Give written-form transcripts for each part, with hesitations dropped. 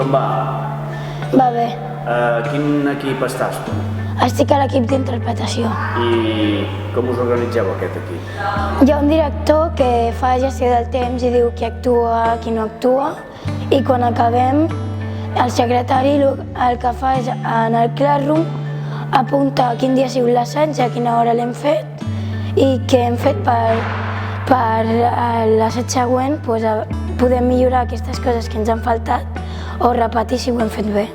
com va? Va bé. A quin equip estàs tu? Estic a l'equip d'interpretació. I com us organitzeu aquest equip? Hi ha un director que fa gestió del temps i diu qui actua, qui no actua, i quan acabem, el secretari el que fa és en el Classroom apunta quin dia ha sigut l'assaig, a quina hora l'hem fet i què hem fet per l'assaig següent podem millorar aquestes coses que ens han faltat o repetir si ho hem fet bé.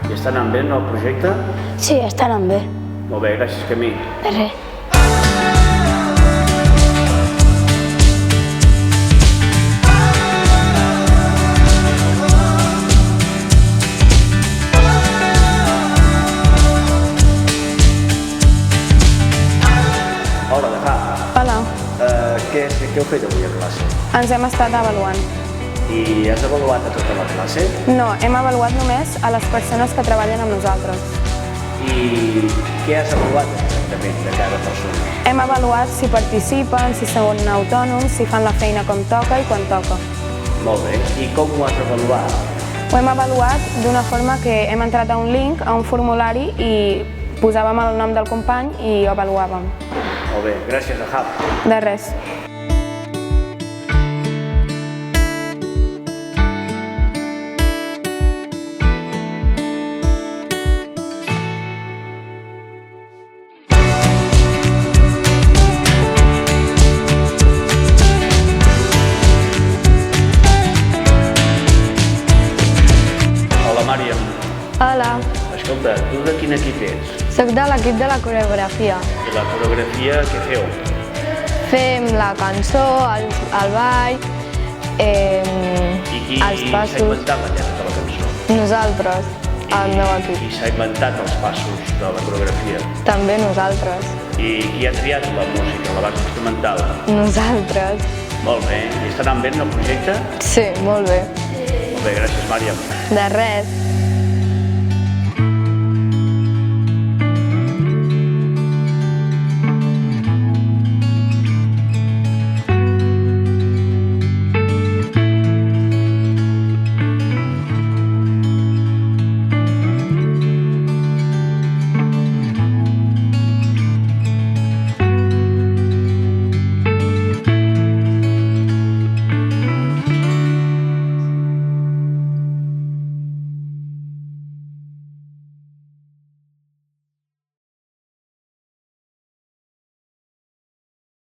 I està anant bé el projecte? Sí, està anant bé. Molt bé, gràcies Camí. De res. Hola, Dejà. Hola, Què heu fet avui a classe? ens hem estat avaluant. I has avaluat a tota la classe? No, hem avaluat només a les persones que treballen amb nosaltres. I què has avaluat exactament de cada persona? Hem avaluat si participen, si són autònoms, si fan la feina com toca i quan toca. Molt bé. I com ho has avaluat? Ho hem avaluat d'una forma que hem entrat a un link, a un formulari i posàvem el nom del company i ho avaluàvem. Molt bé, gràcies, Dejà. De res. Hola, Màriam. Hola, Escolta, tu de quin equip ets? sóc de l'equip de la coreografia. I la coreografia què feu? Fem la cançó, el ball, I qui els s'ha passos. inventat la lletra de la cançó? Nosaltres, el meu equip. Qui s'ha inventat els passos de la coreografia? També nosaltres. I qui ha triat la música, la base instrumental? Nosaltres. Molt bé. I està anant bé el projecte? Sí, molt bé. Molt bé, gràcies, Màriam. De res.